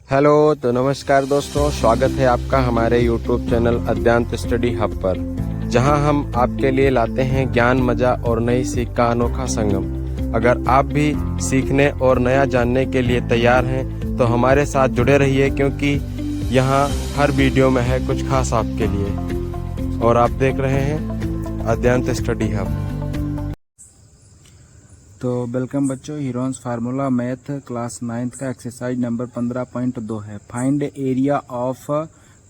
Hello, तो नमस्कार दोस्तों, स्वागत है आपका हमारे YouTube चैनल अद्यांत स्टडी हब पर, जहां हम आपके लिए लाते हैं ज्ञान, मजा और नई सीख का अनोखा संगम। अगर आप भी सीखने और नया जानने के लिए तैयार हैं तो हमारे साथ जुड़े रहिए, क्योंकि यहां हर वीडियो में है कुछ खास आपके लिए। और आप देख रहे हैं अद्यांत स्टडी हब। तो वेलकम बच्चों, Heron's formula math class 9th का एक्सरसाइज नंबर 15.2 है। Find area of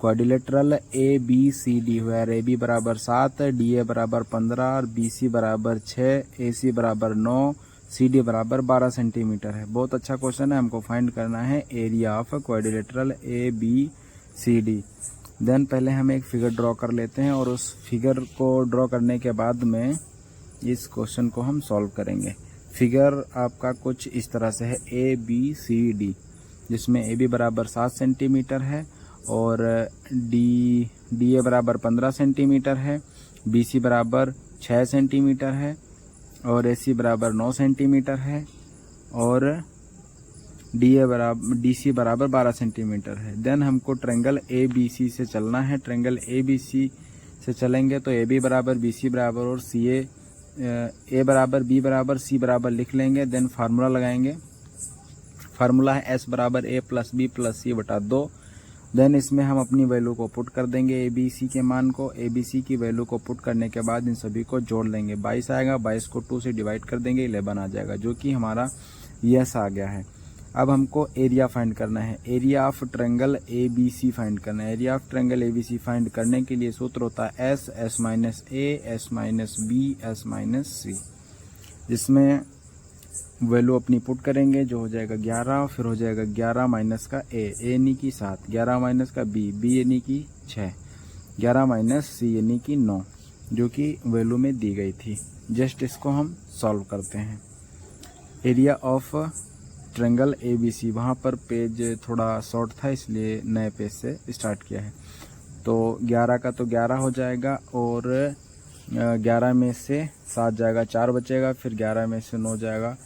quadrilateral A B C D, where A B बराबर 7, डी ए बराबर 15 और बी सी बराबर 6, ए सी बराबर 9, सी डी बराबर 12 सेंटीमीटर है। बहुत अच्छा क्वेश्चन है। हमको फाइंड करना है area of quadrilateral A B C D. Then पहले हम एक फिगर ड्रॉ कर लेते हैं और उस फिगर को ड्रॉ करने के बाद में इस क्वेश्चन को हम सॉल्व करेंगे। फिगर आपका कुछ इस तरह से है, ए बी सी डी, जिसमें ए बी बराबर 7 सेंटीमीटर है और डी ए बराबर 15 सेंटीमीटर है, बी सी बराबर 6 सेंटीमीटर है और ए सी बराबर 9 सेंटीमीटर है और डी सी बराबर 12 सेंटीमीटर है। देन हमको ट्रायंगल ए बी सी से चलना है। ट्रायंगल ए बी सी से चलेंगे तो ए बी बराबर बी सी बराबर और सी ए बराबर बी बराबर सी बराबर लिख लेंगे। देन फार्मूला लगाएंगे। फार्मूला है एस बराबर ए प्लस बी प्लस सी बटा 2। देन इसमें हम अपनी वैल्यू को पुट कर देंगे, ए बी सी के मान को। ए बी सी की वैल्यू को पुट करने के बाद इन सभी को जोड़ लेंगे। 22 आएगा, 22 को 2 से डिवाइड कर देंगे, 11 आ जाएगा, जो कि हमारा यस आ गया है। अब हमको एरिया फाइंड करना है। Area of triangle A B C find करना है। Area of triangle A B C find करने के लिए सूत्र होता है S, S minus A, S minus B, S minus C, जिसमें वैल्यू अपनी पुट करेंगे, जो हो जाएगा 11। फिर हो जाएगा 11 माइनस का ए यानी कि 7, 11 माइनस का बी यानी कि 6, 11 माइनस सी यानी कि 9, जो कि वैल्यू में दी गई थी। जस्ट इसको हम सॉल्व करते हैं। Area of triangle A B C, वहाँ पर पेज थोड़ा शॉर्ट था इसलिए नए पेज से स्टार्ट किया है। तो 11 का तो 11 हो जाएगा और 11 में से 7 जाएगा, 4 बचेगा। फिर 11 में से 9 जाएगा,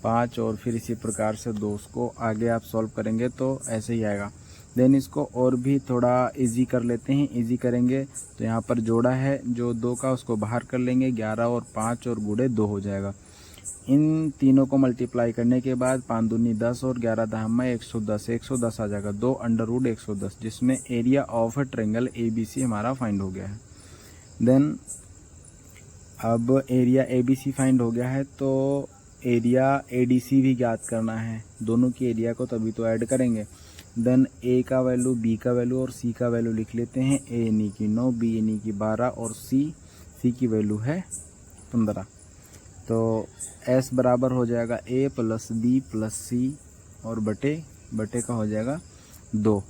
5, और फिर इसी प्रकार से 2 को आगे आप सॉल्व करेंगे तो ऐसे ही आएगा। देन इसको और भी थोड़ा इजी कर लेते हैं। इजी करेंगे तो यहाँ पर जोड़ा है जो 2 का, उसको बाहर कर लेंगे। 11 और 5 और गुड़े 2 हो जाएगा। इन तीनों को मल्टीप्लाई करने के बाद 5 दूनी 10 और 11 दहमा 110, 110 आ जाएगा, 2 अंडर रूट 110, जिसमें area of triangle A B C हमारा फाइंड हो गया है। देन अब area A B C find हो गया है तो एरिया ए डी सी भी ज्ञात करना है। दोनों की एरिया को तभी तो ऐड करेंगे। देन ए का वैल्यू, बी का वैल्यू और सी का वैल्यू लिख लेते हैं। ए यानी कि 9, बी यानी कि 12 और सी की वैल्यू है 15। तो एस बराबर हो जाएगा ए प्लस बी प्लस सी और बटे का हो जाएगा 2,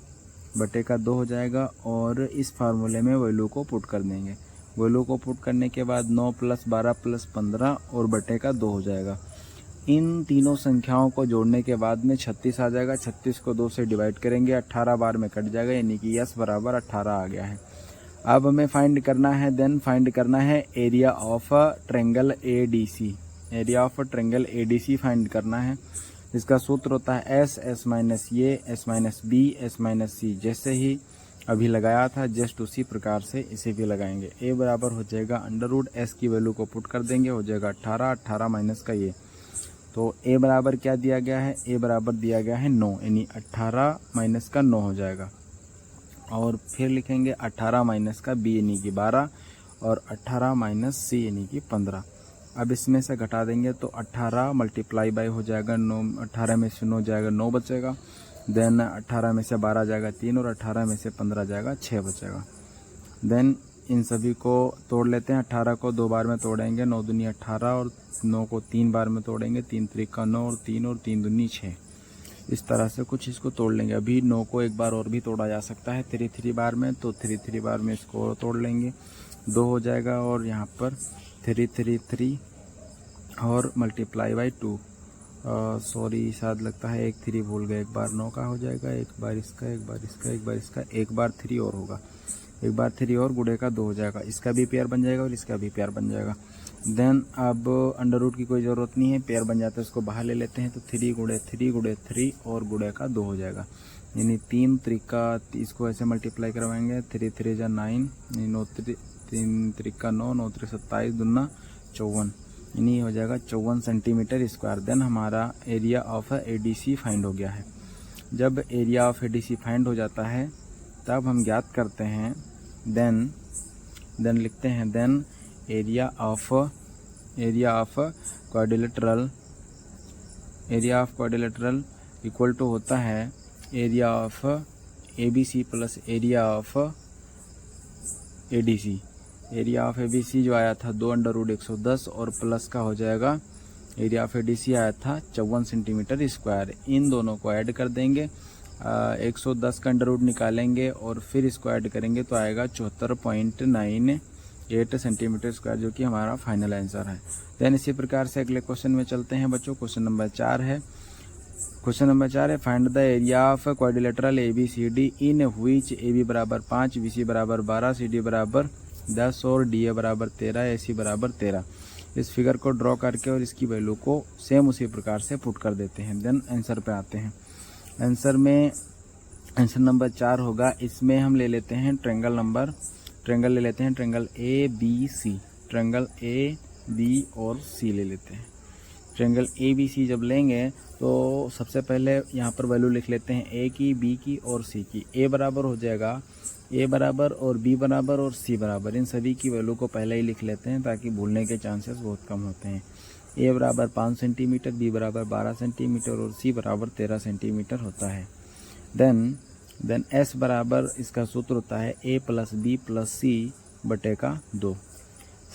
बटे का 2 हो जाएगा। और इस फार्मूले में वैल्यू को पुट कर देंगे। वैल्यू को पुट करने के बाद 9 प्लस 12 प्लस 15 और बटे का 2 हो जाएगा। इन तीनों संख्याओं को जोड़ने के बाद में 36 आ जाएगा। 36 को 2 से डिवाइड करेंगे, 18 बार में कट जाएगा, यानी कि यस बराबर 18 आ गया है। अब हमें फाइंड करना है, देन फाइंड करना है area of triangle A D C. Area of triangle A D C find करना है। इसका सूत्र होता है S, S minus A, S minus B, S minus C. जैसे ही अभी लगाया था जस्ट उसी प्रकार से इसे भी लगाएंगे। ए बराबर हो जाएगा अंडर रूट एस की वैल्यू को पुट कर देंगे, हो जाएगा 18, 18 माइनस का ये। तो ए बराबर क्या दिया गया है? ए बराबर दिया गया है 9, यानी 18 माइनस का 9 हो जाएगा। और फिर लिखेंगे 18 माइनस का बी यानी कि 12 और 18 माइनस सी यानी कि 15। अब इसमें से घटा देंगे तो 18 मल्टीप्लाई बाय हो जाएगा 9, 18 में से 9 जाएगा, 9 बचेगा। देन 18 में से 12 जाएगा 3 और 18 में से 15 जाएगा 6 बचेगा। देन इन सभी को तोड़ लेते हैं। 18 को 2 बार में तोड़ेंगे, 9 दूनी 18 और 9 को 3 बार में तोड़ेंगे, 3 त्रिका 9 और 3 दूनी 6। इस तरह से कुछ इसको तोड़ लेंगे। अभी 9 को एक बार और भी तोड़ा जा सकता है 3 बार में, तो 3 बार में इसको और तोड़ लेंगे, 2 हो जाएगा। और यहाँ पर 3 और मल्टीप्लाई बाई 2, सॉरी शायद लगता है 1 3 भूल गए। एक बार 9 का हो जाएगा, एक बार इसका, एक बार इसका, एक बार इसका, एक बार 3 और होगा, एक बार 3 और गुड़े का 2 हो जाएगा। इसका भी पेयर बन जाएगा और इसका भी पेयर बन जाएगा। देन अब अंडर रूट की कोई ज़रूरत नहीं है, पेयर बन जाता है, उसको बाहर ले लेते हैं। तो 3 गुणे 3 गुणे 3 और गुणे का 2 हो जाएगा, यानी 3 त्रिका, इसको ऐसे मल्टीप्लाई करवाएंगे, 3 3 जा 9, 3 त्रिका 9, 9 3 27, दूना 54, यानी हो जाएगा 54 सेंटीमीटर स्क्वायर। देन हमारा एरिया ऑफ एडीसी फाइंड हो गया है। जब एरिया ऑफ एडीसी फाइंड हो जाता है तब हम ज्ञात करते हैं, देन लिखते हैं, then area of quadrilateral equal to होता है area of ABC plus area of ADC. Area of ABC जो आया था 2√110 और प्लस का हो जाएगा एरिया ऑफ एडीसी आया था 54 सेंटीमीटर स्क्वायर। इन दोनों को ऐड कर देंगे, 110 का अंडर रूट निकालेंगे और फिर इसको ऐड करेंगे तो आएगा 74.98 सेंटीमीटर स्क्वायर, जो कि हमारा फाइनल आंसर है। देन इसी प्रकार से अगले क्वेश्चन में चलते हैं बच्चों। क्वेश्चन नंबर 4 है। Find the area of quadrilateral ABCD in which AB बराबर 5, BC बराबर 12, CD बराबर 10 और DA बराबर 13, AC बराबर 13। इस फिगर को ड्रॉ करके और इसकी वैल्यू को सेम उसी प्रकार से पुट कर देते हैं। देन आंसर पे आते हैं। आंसर नंबर 4 होगा। इसमें हम ले लेते हैं ट्रायंगल ले लेते हैं, triangle ABC, triangle A, B और C ले लेते हैं। ट्रायंगल ABC जब लेंगे तो सबसे पहले यहाँ पर वैल्यू लिख लेते हैं A की, B की और C की। A बराबर हो जाएगा, A बराबर और B बराबर और C बराबर, इन सभी की वैल्यू को पहले ही लिख लेते हैं ताकि भूलने के चांसेस बहुत कम होते हैं। A बराबर 5 सेंटीमीटर, B बराबर 12 सेंटीमीटर और C बराबर 13 सेंटीमीटर होता है। देन S बराबर, इसका सूत्र होता है A plus B plus C बटे का 2।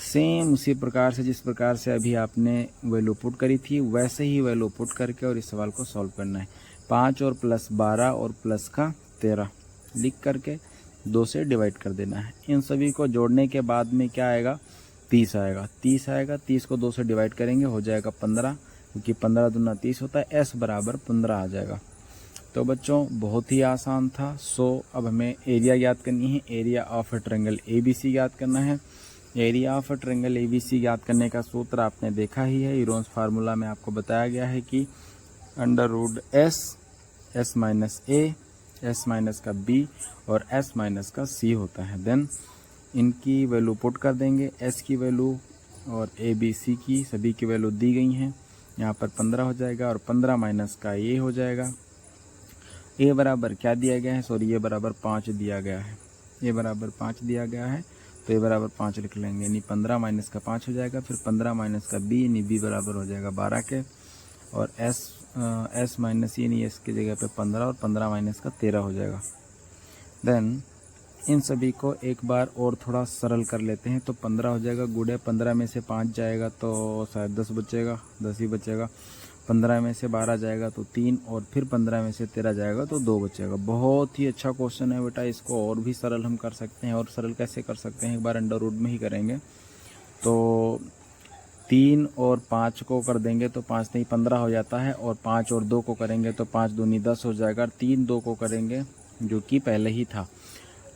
सेम उसी प्रकार से जिस प्रकार से अभी आपने वैल्यू पुट करी थी वैसे ही वैल्यू पुट करके और इस सवाल को सॉल्व करना है। 5 और प्लस 12 और प्लस का 13 लिख करके 2 से डिवाइड कर देना है। इन सभी को जोड़ने के बाद में क्या आएगा, 30 आएगा। 30 को 2 से डिवाइड करेंगे, हो जाएगा 15, क्योंकि 15 दूना 30 होता है। S बराबर 15 आ जाएगा। तो बच्चों बहुत ही आसान था। अब हमें एरिया याद करनी है। एरिया ऑफ ट्रायंगल ABC याद करना है। एरिया ऑफ ट्रायंगल ABC याद करने का सूत्र आपने देखा ही है। यूरोन्स फार्मूला में आपको बताया गया है कि under root S minus A, S minus का B और S माइनस का C होता है। देन इनकी वैल्यू पुट कर देंगे, S की वैल्यू और ABC की सभी की वैल्यू दी गई हैं। यहाँ पर 15 हो जाएगा और 15 माइनस का A हो जाएगा। A बराबर क्या दिया गया है, सॉरी A बराबर 5 दिया गया है। A बराबर 5 दिया गया है तो A बराबर 5 लिख लेंगे, यानी 15 माइनस का 5 हो जाएगा। फिर 15 माइनस का B, यानी B बराबर हो जाएगा 12 के, और S माइनस यानी S की जगह पे 15 और 15 माइनस का 13 हो जाएगा। देन इन सभी को एक बार और थोड़ा सरल कर लेते हैं। तो 15 हो जाएगा, गुणे 15 में से 5 जाएगा तो शायद 10 बचेगा, 10 ही बचेगा। 15 में से 12 जाएगा तो 3 और फिर 15 में से 13 जाएगा तो 2 बचेगा। बहुत ही अच्छा क्वेश्चन है बेटा। इसको और भी सरल हम कर सकते हैं। और सरल कैसे कर सकते हैं, एक बार अंडर रूट में ही करेंगे। तो 3 और 5 को कर देंगे तो 5 नहीं 15 हो जाता है, और 5 और 2 को करेंगे तो 5 दूनी 10 हो जाएगा। 3 2 को करेंगे जो कि पहले ही था।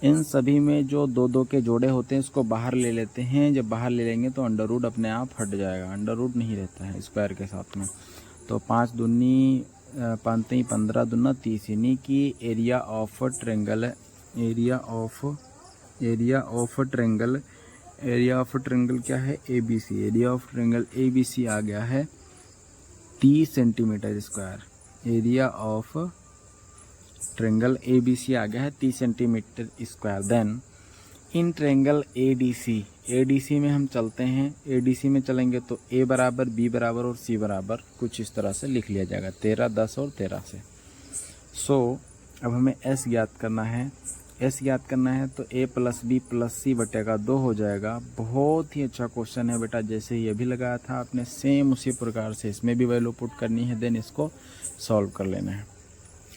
इन सभी में जो 2 के जोड़े होते हैं उसको बाहर ले लेते हैं। जब बाहर ले लेंगे तो अंडर रूट अपने आप हट जाएगा, अंडर रूट नहीं रहता है स्क्वायर के साथ में। तो 5 दूनी 5 15 दूना 30, यानी कि एरिया ऑफ ट्रायंगल क्या है, ABC। Area of triangle ABC आ गया है 30 centimetre square. Area of triangle ABC आ गया है 30 centimetre square. Then in triangle ADC में हम चलते हैं। ADC में चलेंगे तो A बराबर, B बराबर और C बराबर कुछ इस तरह से लिख लिया जाएगा, 13 10 और 13 से। अब हमें S याद करना है। S याद करना है तो A plus B plus C बटे का 2 हो जाएगा। बहुत ही अच्छा क्वेश्चन है बेटा, जैसे ही अभी लगाया था आपने सेम उसी प्रकार से इसमें भी वैल्यू पुट करनी है। देन इसको सॉल्व कर लेना है।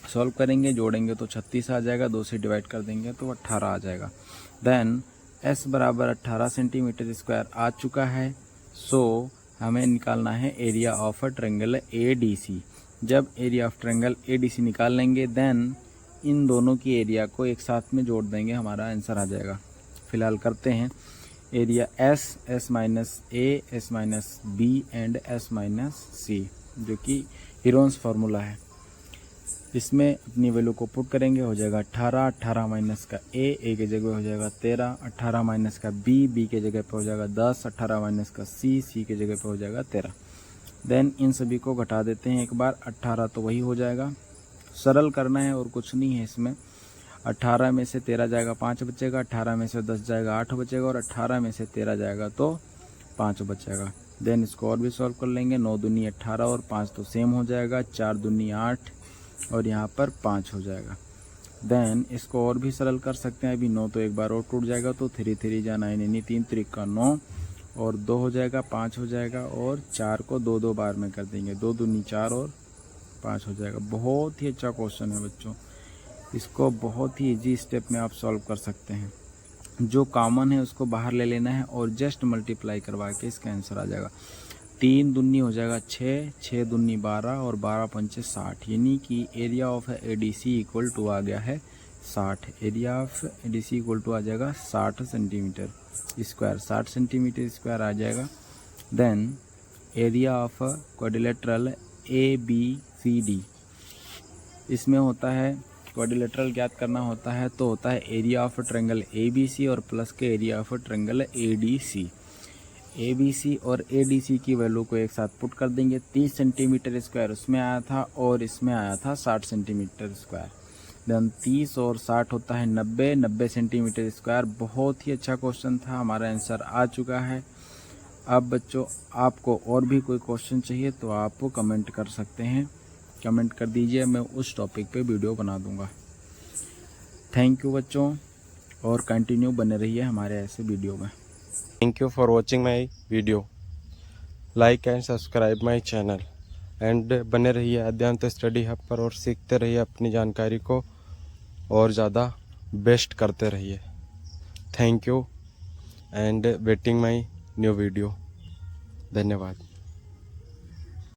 सॉल्व करेंगे, जोड़ेंगे तो 36 आ जाएगा, 2 से डिवाइड कर देंगे तो 18 आ जाएगा। देन S बराबर 18 सेंटीमीटर स्क्वायर आ चुका है। हमें निकालना है एरिया ऑफ ट्रायंगल ADC। जब एरिया ऑफ ट्रायंगल ADC निकाल लेंगे देन इन दोनों की एरिया को एक साथ में जोड़ देंगे, हमारा आंसर आ जाएगा। फिलहाल करते हैं। Area S, S minus A, S minus B and S minus C, जो कि हीरोन्स फार्मूला है। इसमें अपनी वैल्यू को पुट करेंगे, हो जाएगा 18, 18 माइनस का ए की जगह हो जाएगा 13, 18 माइनस का बी के जगह पे हो जाएगा 10, 18 माइनस का सी के जगह पे हो जाएगा 13। देन इन सभी को घटा देते हैं एक बार, 18 तो वही हो जाएगा, सरल करना है और कुछ नहीं है इसमें। 18 में से 13 जाएगा 5 बचेगा, 18 में से 10 जाएगा 8 बचेगा और 18 में से 13 जाएगा तो 5 बचेगा। देन इसको और भी सॉल्व कर लेंगे, 9 दूनी 18 और 5 तो सेम हो जाएगा, 4 दूनी 8 और यहाँ पर 5 हो जाएगा। देन इसको और भी सरल कर सकते हैं, अभी 9 तो एक बार और टूट जाएगा तो 3 3 जा 9, यानी 3 3 का 9 और 2 हो जाएगा, 5 हो जाएगा और 4 को 2 2 बार में कर देंगे, 2 दूनी 4 और 5 हो जाएगा। बहुत ही अच्छा क्वेश्चन है बच्चों, इसको बहुत ही इजी स्टेप में आप सॉल्व कर सकते हैं। जो कॉमन है उसको बाहर ले लेना है और जस्ट मल्टीप्लाई करवा के इसका आंसर आ जाएगा। 3 दूनी हो जाएगा 6, 6 दूनी 12 और 12 पंचे 60, यानी कि area of ADC equal to आ गया है 60। Area of ADC equal to आ जाएगा 60 सेंटीमीटर स्क्वायर, 60 सेंटीमीटर स्क्वायर आ जाएगा। Then area of quadrilateral ABCD, इसमें होता है क्वाड्रिलेटरल ज्ञात करना होता है तो होता है एरिया ऑफ ट्रायंगल ABC और प्लस के area of triangle ADC। ABC और ADC की वैल्यू को एक साथ पुट कर देंगे, 30 सेंटीमीटर स्क्वायर उसमें आया था और इसमें आया था 60 सेंटीमीटर स्क्वायर। देन 30 और 60 होता है 90, 90 सेंटीमीटर स्क्वायर। बहुत ही अच्छा क्वेश्चन था, हमारा आंसर आ चुका है। अब बच्चों आपको और भी कोई क्वेश्चन चाहिए तो आप कमेंट कर सकते हैं, कमेंट कर दीजिए, मैं उस टॉपिक पे वीडियो बना दूंगा। थैंक यू बच्चों, और कंटिन्यू बने रहिए हमारे ऐसे वीडियो में। Thank you for watching my video. Like and subscribe my channel. And बने रहिए अद्यांत स्टडी हब पर और सीखते रहिए, अपनी जानकारी को और ज़्यादा बेस्ट करते रहिए। Thank you and waiting my new video. धन्यवाद।